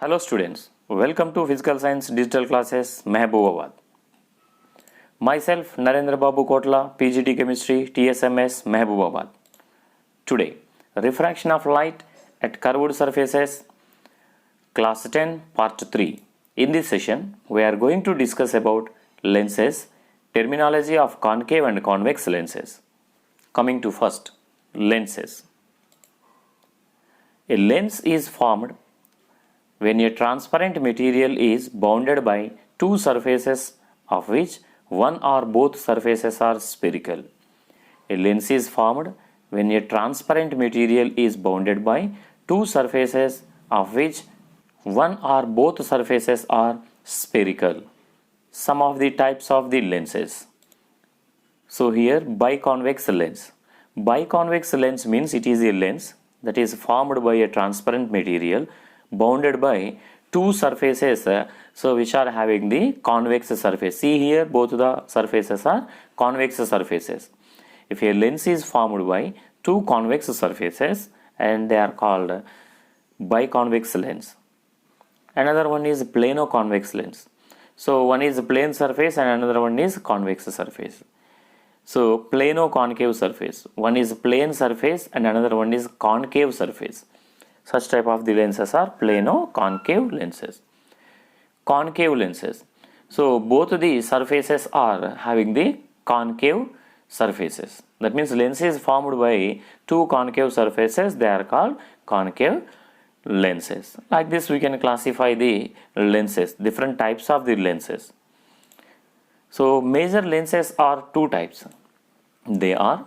Hello students, welcome to Physical Science Digital Classes Mahabubabad. Myself Narendrababu Kotla, PGT Chemistry, TSMS Mahabubabad. Today, Refraction of Light at Curved Surfaces, Class 10, Part 3. In this session, we are going to discuss about lenses, terminology of concave and convex lenses. Coming to first, lenses. A lens is formed when a transparent material is bounded by two surfaces of which one or both surfaces are spherical. A lens is formed when a transparent material is bounded by two surfaces of which one or both surfaces are spherical. Some of the types of the lenses. So here biconvex lens. Biconvex lens means it is a lens that is formed by a transparent material bounded by two surfaces which are having the convex surface. See here both the surfaces are convex surfaces. If a lens is formed by two convex surfaces and they are called biconvex lens. Another one is plano-convex lens. So one is plane surface and another one is convex surface. So plano-concave surface. One is plane surface and another one is concave surface. Such type of the lenses are plano-concave lenses. Concave lenses. So both the surfaces are having the concave surfaces. That means lens is formed by two concave surfaces. They are called concave lenses. Like this we can classify the lenses, different types of the lenses. So major lenses are two types. They are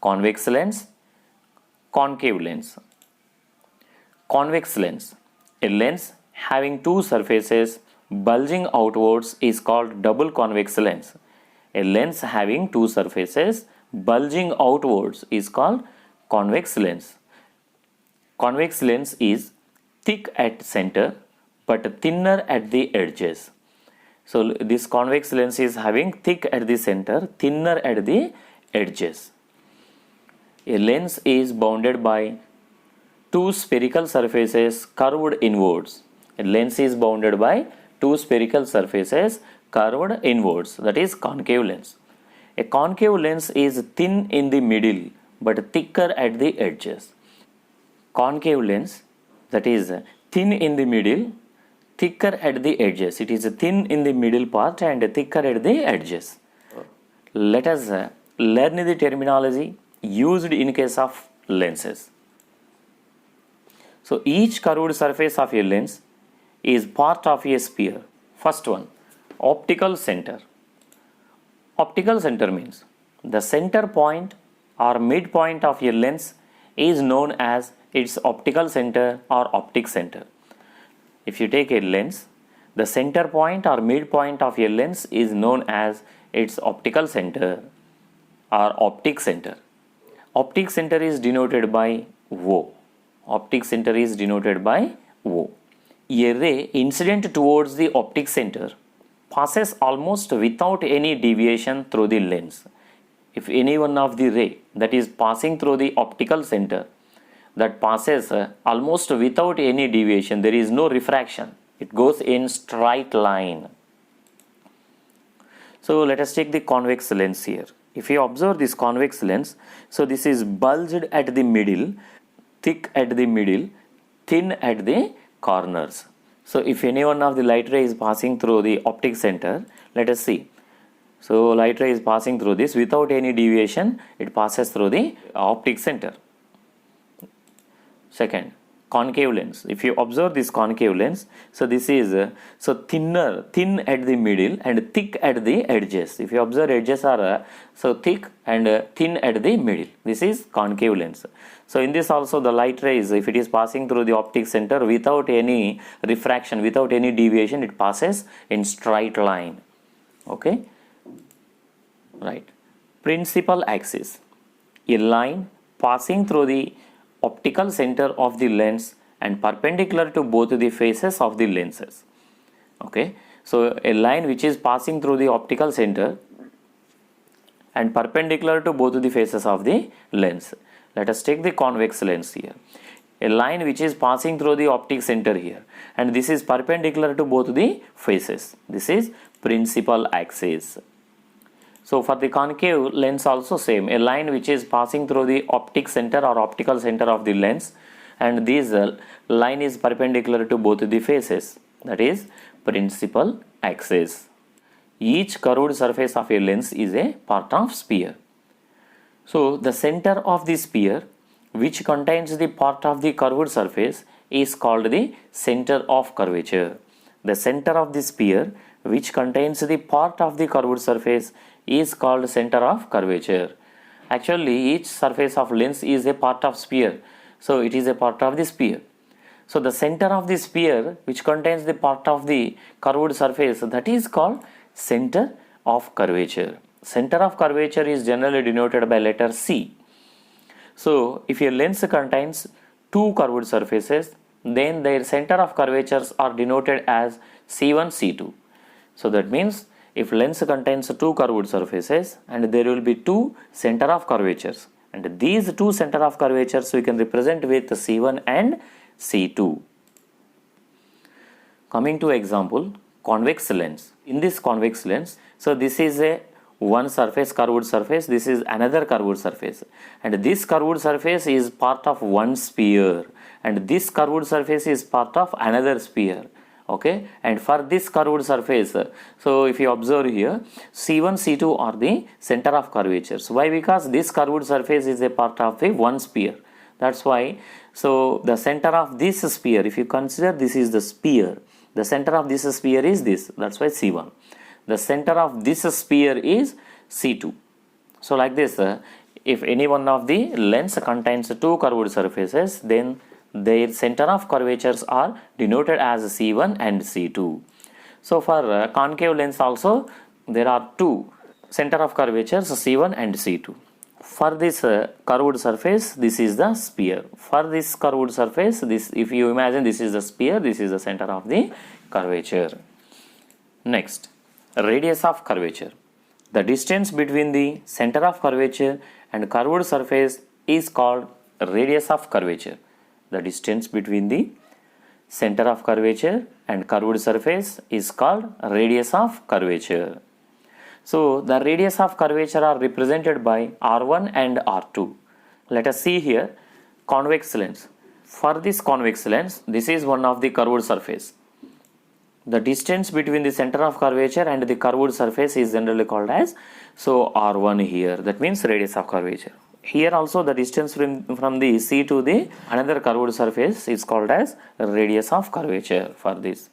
convex lens, concave lens. Convex lens. A lens having two surfaces bulging outwards is called double convex lens. A lens having two surfaces bulging outwards is called convex lens. Convex lens is thick at center but thinner at the edges. So this convex lens is having thick at the center, thinner at the edges. A lens is bounded by two spherical surfaces curved inwards. A lens is bounded by two spherical surfaces curved inwards. That is concave lens. A concave lens is thin in the middle but thicker at the edges. Concave lens, that is thin in the middle, thicker at the edges. It is thin in the middle part and thicker at the edges. Let us learn the terminology used in case of lenses. So each curved surface of a lens is part of a sphere. First one, optical center. Optical center means the center point or midpoint of a lens is known as its optical center or optic center. If you take a lens, the center point or midpoint of a lens is known as its optical center or optic center. Optic center is denoted by O. Optic center is denoted by O. A ray incident towards the optic center passes almost without any deviation through the lens. If any one of the ray that is passing through the optical center that passes almost without any deviation, there is no refraction. It goes in straight line. So let us take the convex lens here. If you observe this convex lens, so this is bulged at the middle, thick at the middle, thin at the corners. So if any one of the light ray is passing through the optic center, let us see. So light ray is passing through this without any deviation, it passes through the optic center. Second, concave lens. If you observe this concave lens, so this is thin at the middle and thick at the edges. If you observe, edges are so thick and thin at the middle. This is concave lens. So in this also the light rays, if it is passing through the optic center without any refraction, without any deviation, it passes in straight line. Okay, right. Principal axis. A line passing through the optical center of the lens and perpendicular to both the faces of the lenses. Okay, so a line which is passing through the optical center and perpendicular to both the faces of the lens. Let us take the convex lens here. a line which is passing through the optic center here, and this is perpendicular to both the faces. This is principal axis. So for the concave lens also same, a line which is passing through the optic center or optical center of the lens, and this line is perpendicular to both the faces, that is principal axis. Each curved surface of a lens is a part of sphere. So the center of the sphere which contains the part of the curved surface is called the center of curvature. The center of the sphere which contains the part of the curved surface is called center of curvature. Actually, each surface of lens is a part of sphere, so it is a part of the sphere. So the center of the sphere which contains the part of the curved surface, that is called center of curvature. Center of curvature is generally denoted by letter C. So if a lens contains two curved surfaces, then their center of curvatures are denoted as C1, C2. So that means if lens contains two curved surfaces and there will be two center of curvatures, and these two center of curvatures we can represent with C1 and C2. Coming to example, convex lens. In this convex lens, so this is a one surface, curved surface, this is another curved surface, and this curved surface is part of one sphere, and this curved surface is part of another sphere. Okay, and for this curved surface, so if you observe here, C1, C2 are the center of curvatures. Why? Because this curved surface is a part of the one sphere. That's why. So the center of this sphere, if you consider this is the sphere, the center of this sphere is this. That's why C1. The center of this sphere is C2. So like this, if any one of the lens contains two curved surfaces, then their center of curvatures are denoted as C1 and C2. So for concave lens also, there are two center of curvatures, C1 and C2. For this curved surface, this is the sphere. For this curved surface, this, if you imagine this is the sphere, this is the center of the curvature. Next, radius of curvature. The distance between the center of curvature and curved surface is called radius of curvature. The distance between the center of curvature and curved surface is called radius of curvature. So the radius of curvature are represented by R1 and R2. Let us see here convex lens. For this convex lens, this is one of the curved surface. The distance between the center of curvature and the curved surface is generally called as, so R1 here, that means radius of curvature. Here also the distance from the C to the another curved surface is called as radius of curvature for this.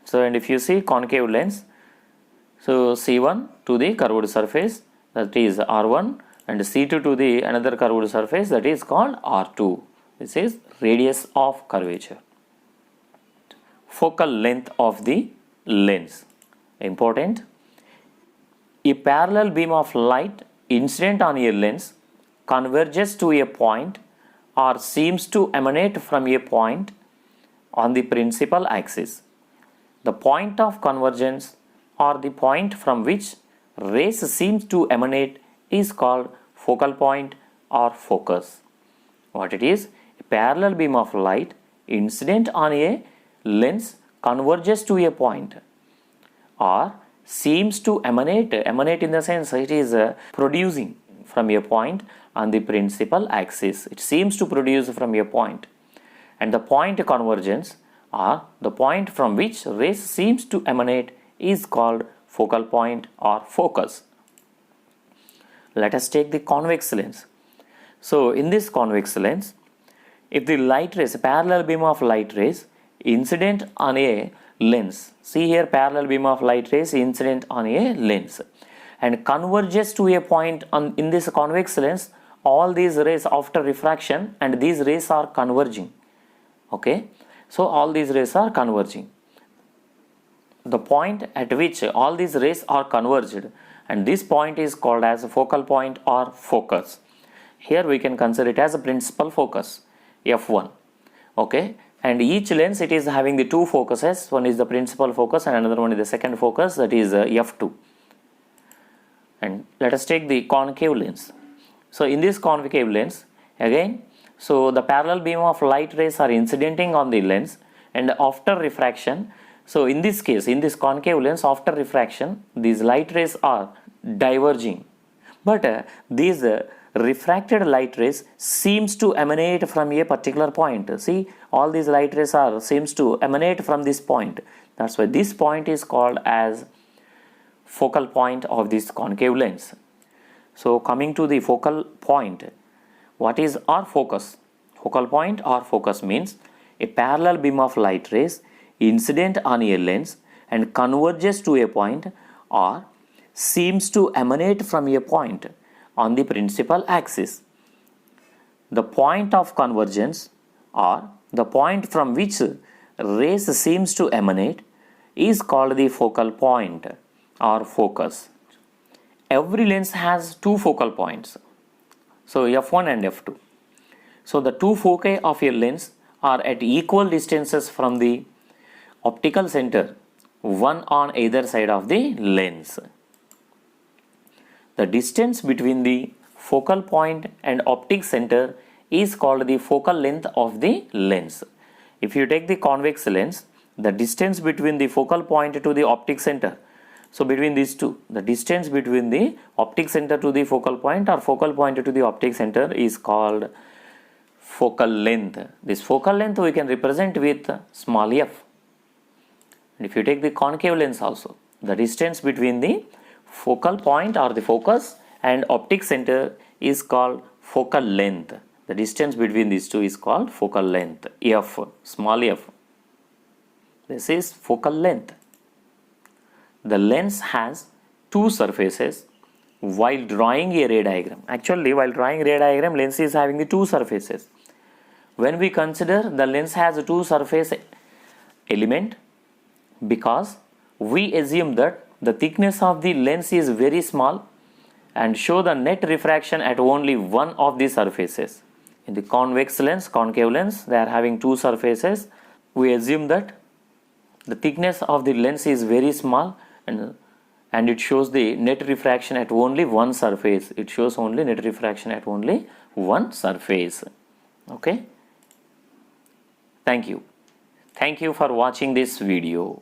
So and if you see concave lens, so C1 to the curved surface, that is R1, and C2 to the another curved surface, that is called R2. This is radius of curvature. Focal length of the lens. Important. A parallel beam of light incident on a lens converges to a point or seems to emanate from a point on the principal axis. The point of convergence or the point from which rays seems to emanate is called focal point or focus. What it is? A parallel beam of light incident on a lens converges to a point or seems to emanate in the sense it is producing from a point on the principal axis. It seems to produce from a point, and the point convergence or the point from which rays seems to emanate is called focal point or focus. Let us take the convex lens. So in this convex lens, if the light rays, a parallel beam of light rays incident on a lens, see here parallel beam of light rays incident on a lens and converges to a point on in this convex lens, all these rays after refraction and these rays are converging. Okay, so all these rays are converging. The point at which all these rays are converged, and this point is called as a focal point or focus. Here we can consider it as a principal focus, F1. Okay, and each lens it is having the two focuses. One is the principal focus and another one is the second focus, that is F2. And let us take the concave lens. So in this concave lens again, So the parallel beam of light rays are incidenting on the lens, and after refraction, so in this case, in this concave lens, after refraction, these light rays are diverging. But these refracted light rays seems to emanate from a particular point. See, all these light rays seems to emanate from this point. That's why this point is called as focal point of this concave lens. So coming to the focal point, what is our focus? Focal point or focus means a parallel beam of light rays incident on a lens and converges to a point or seems to emanate from a point on the principal axis. The point of convergence or the point from which rays seems to emanate is called the focal point or focus. Every lens has two focal points, so f1 and f2. So the two foci of a lens are at equal distances from the optical center, one on either side of the lens. The distance between the focal point and optic center is called the focal length of the lens. If you take the convex lens, the distance between the focal point to the optic center, so between these two, the distance between the optic center to the focal point or focal point to the optic center is called focal length. This focal length we can represent with small f. And if you take the concave lens also, the distance between the focal point or the focus and optic center is called focal length. The distance between these two is called focal length, f, small f. This is focal length. The lens has two surfaces while drawing a ray diagram. Actually, while drawing ray diagram, lens is having the two surfaces. When we consider the lens has a two surface element, because we assume that the thickness of the lens is very small and show the net refraction at only one of the surfaces. In the convex lens, concave lens, they are having two surfaces. We assume that the thickness of the lens is very small and it shows the net refraction at only one surface. It shows only net refraction at only one surface. Okay. Thank you. Thank you for watching this video.